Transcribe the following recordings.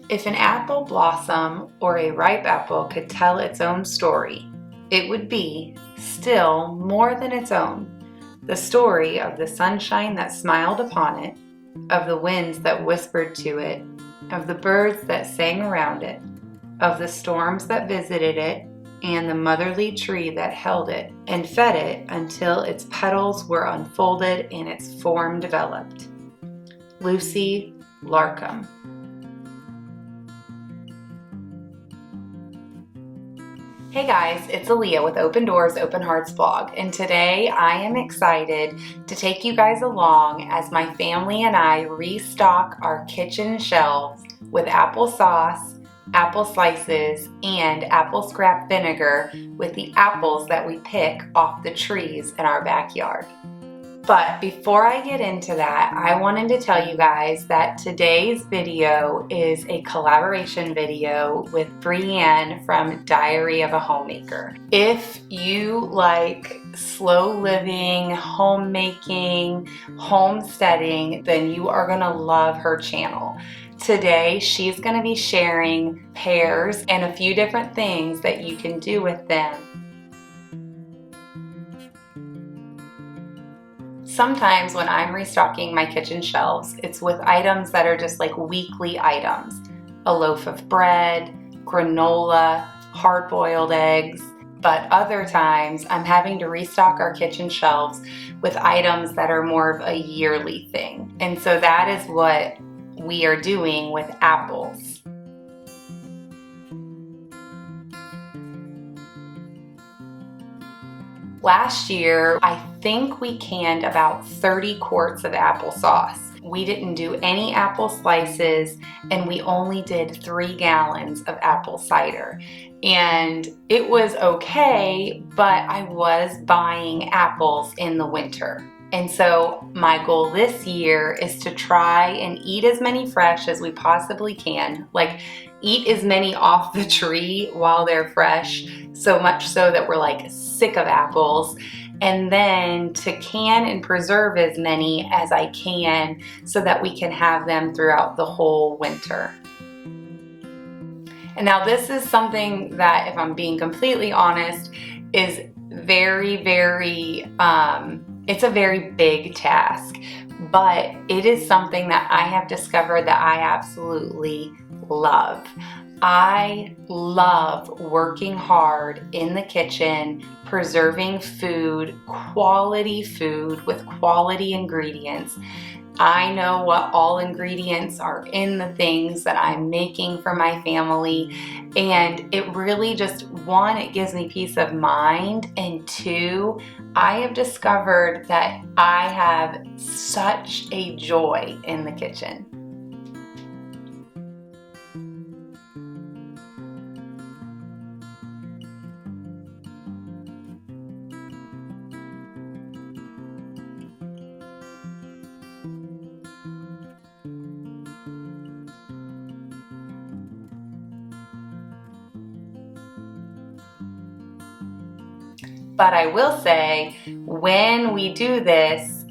If an apple blossom or a ripe apple could tell its own story, it would be, still more than its own, the story of the sunshine that smiled upon it, of the winds that whispered to it, of the birds that sang around it, of the storms that visited it, and the motherly tree that held it and fed it until its petals were unfolded and its form developed. Lucy Larcom. Hey guys, it's Aaliyah with Open Doors, Open Hearts blog, and today I am excited to take you guys along as my family and I restock our kitchen shelves with applesauce, apple slices, and apple scrap vinegar with the apples that we pick off the trees in our backyard. But before I get into that, I wanted to tell you guys that today's video is a collaboration video with Brienne from Diary of a Homemaker. If you like slow living, homemaking, homesteading, then you are gonna love her channel. Today, she's gonna be sharing pears and a few different things that you can do with them. Sometimes when I'm restocking my kitchen shelves, it's with items that are just like weekly items. A loaf of bread, granola, hard-boiled eggs. But other times I'm having to restock our kitchen shelves with items that are more of a yearly thing. And so that is what we are doing with apples. Last year, I think we canned about 30 quarts of applesauce. We didn't do any apple slices, and we only did 3 gallons of apple cider. And it was okay, but I was buying apples in the winter. And so my goal this year is to try and eat as many fresh as we possibly can. Like, eat as many off the tree while they're fresh, so much so that we're like sick of apples, and then to can and preserve as many as I can so that we can have them throughout the whole winter. And now this is something that, if I'm being completely honest, is very, it's a very big task, but it is something that I have discovered that I absolutely love. I love working hard in the kitchen, preserving food, quality food with quality ingredients. I know what all ingredients are in the things that I'm making for my family, and it really just, one, it gives me peace of mind, and two, I have discovered that I have such a joy in the kitchen. But I will say, when we do this,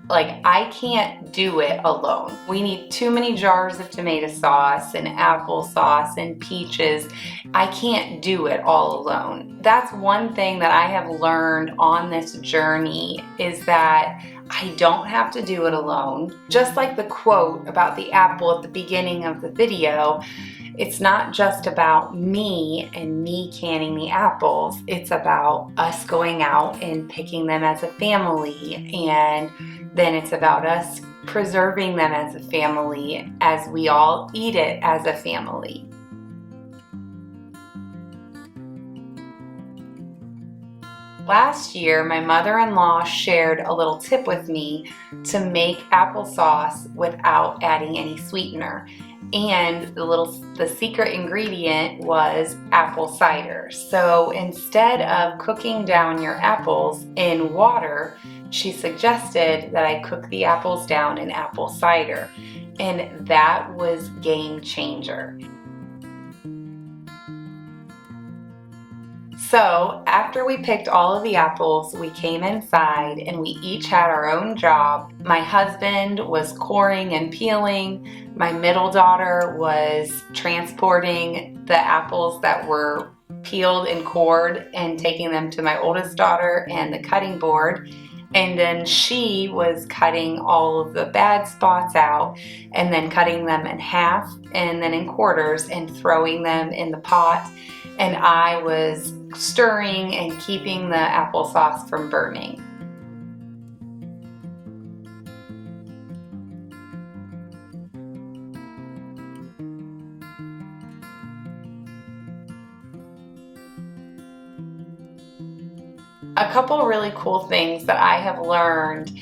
like, I can't do it alone. We need too many jars of tomato sauce and applesauce and peaches. I can't do it all alone. That's one thing that I have learned on this journey, is that I don't have to do it alone. Just like the quote about the apple at the beginning of the video, it's not just about me and me canning the apples. It's about us going out and picking them as a family, and then it's about us preserving them as a family as we all eat it as a family. Last year, my mother-in-law shared a little tip with me to make applesauce without adding any sweetener. And the secret ingredient was apple cider. So instead of cooking down your apples in water, she suggested that I cook the apples down in apple cider. And that was game changer. So after we picked all of the apples, we came inside and we each had our own job. My husband was coring and peeling. My middle daughter was transporting the apples that were peeled and cored and taking them to my oldest daughter and the cutting board. And then she was cutting all of the bad spots out and then cutting them in half and then in quarters and throwing them in the pot. And I was stirring and keeping the applesauce from burning. A couple really cool things that I have learned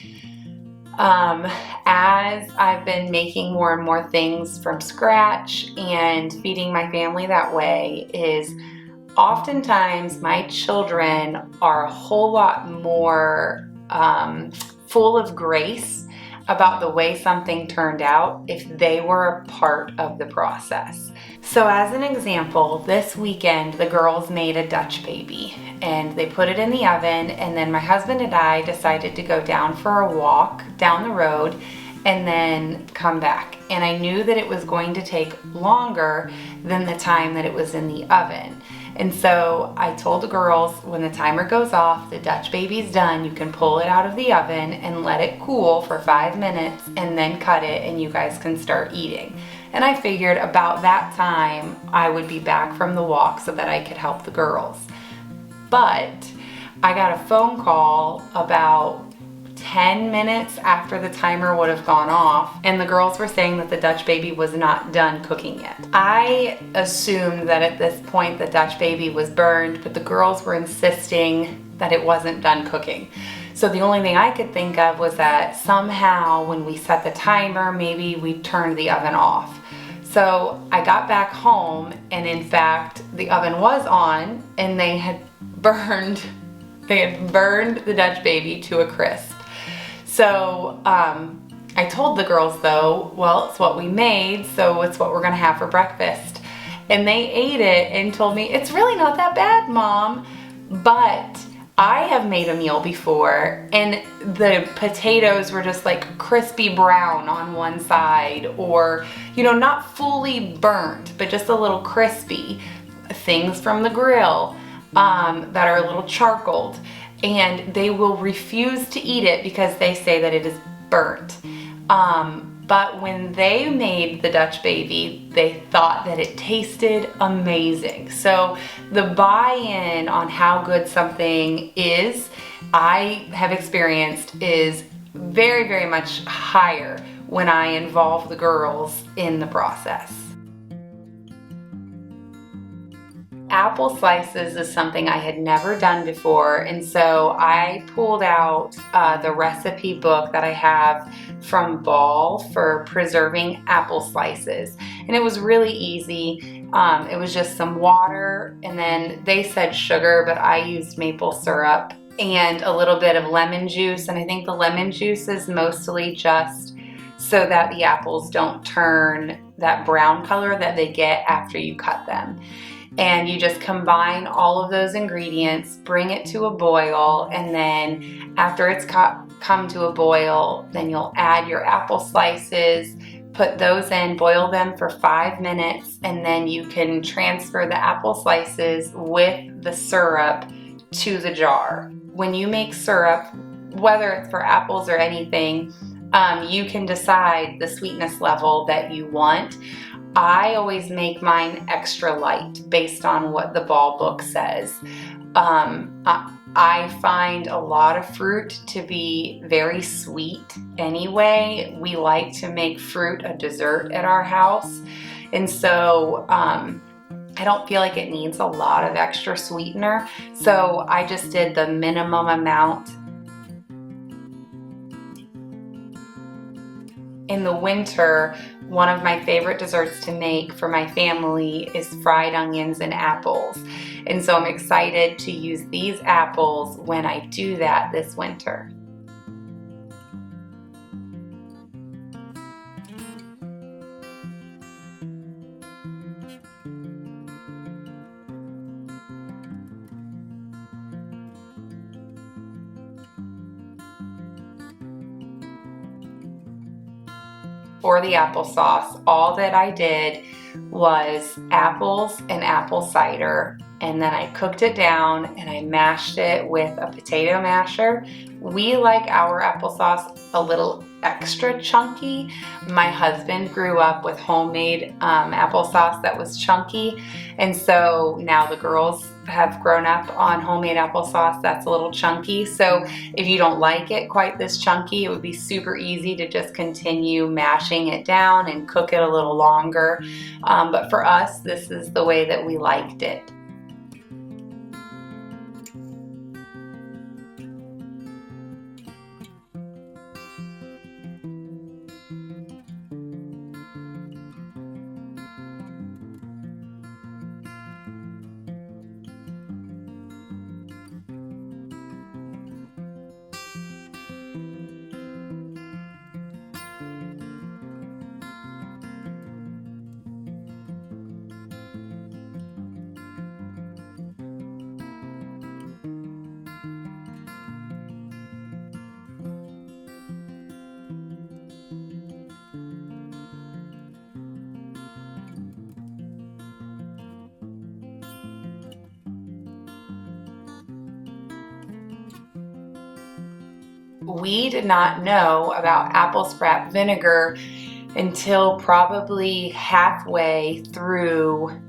as I've been making more and more things from scratch and feeding my family that way is oftentimes my children are a whole lot more full of grace about the way something turned out if they were a part of the process. So as an example, this weekend the girls made a Dutch baby and they put it in the oven, and then my husband and I decided to go down for a walk down the road and then come back. And I knew that it was going to take longer than the time that it was in the oven. And so I told the girls, when the timer goes off, the Dutch baby's done, you can pull it out of the oven and let it cool for 5 minutes and then cut it and you guys can start eating. And I figured about that time I would be back from the walk so that I could help the girls. But I got a phone call about 10 minutes after the timer would have gone off, and the girls were saying that the Dutch baby was not done cooking yet. I assumed that at this point the Dutch baby was burned, but the girls were insisting that it wasn't done cooking. So the only thing I could think of was that somehow when we set the timer, maybe we turned the oven off. So I got back home, and in fact the oven was on and they had burned the Dutch baby to a crisp. So I told the girls though, well, it's what we made, so it's what we're gonna have for breakfast. And they ate it and told me, it's really not that bad, Mom. But I have made a meal before and the potatoes were just like crispy brown on one side, or, you know, not fully burnt, but just a little crispy. Things from the grill that are a little charcoaled. And they will refuse to eat it because they say that it is burnt. But when they made the Dutch baby, they thought that it tasted amazing. So the buy-in on how good something is, I have experienced, is very, very much higher when I involve the girls in the process. Apple slices is something I had never done before, and so I pulled out the recipe book that I have from Ball for preserving apple slices, and it was really easy. It was just some water, and then they said sugar, but I used maple syrup and a little bit of lemon juice, and I think the lemon juice is mostly just so that the apples don't turn that brown color that they get after you cut them. And you just combine all of those ingredients, bring it to a boil, and then after it's come to a boil, then you'll add your apple slices, put those in, boil them for 5 minutes, and then you can transfer the apple slices with the syrup to the jar. When you make syrup, whether it's for apples or anything, you can decide the sweetness level that you want. I always make mine extra light based on what the Ball book says. I find a lot of fruit to be very sweet anyway. We like to make fruit a dessert at our house. And so I don't feel like it needs a lot of extra sweetener. So I just did the minimum amount. In the winter, one of my favorite desserts to make for my family is fried onions and apples. And so I'm excited to use these apples when I do that this winter. for the applesauce, all that I did was apples and apple cider, and then I cooked it down and I mashed it with a potato masher. We like our applesauce a little extra chunky. My husband grew up with homemade applesauce that was chunky, and so now the girls have grown up on homemade applesauce that's a little chunky. So if you don't like it quite this chunky, it would be super easy to just continue mashing it down and cook it a little longer. But for us, this is the way that we liked it. We did not know about apple scrap vinegar until probably halfway through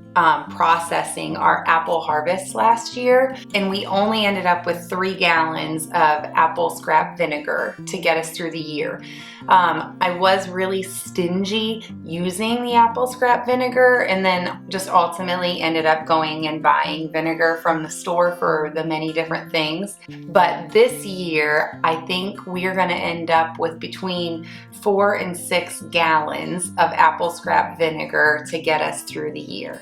processing our apple harvest last year, and we only ended up with 3 gallons of apple scrap vinegar to get us through the year. I was really stingy using the apple scrap vinegar, and then just ultimately ended up going and buying vinegar from the store for the many different things. But this year, I think we're going to end up with between 4 and 6 gallons of apple scrap vinegar to get us through the year.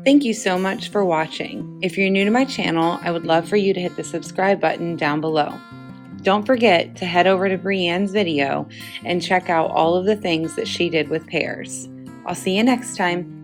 Thank you so much for watching. If you're new to my channel, I would love for you to hit the subscribe button down below. Don't forget to head over to Brienne's video and check out all of the things that she did with pears. I'll see you next time.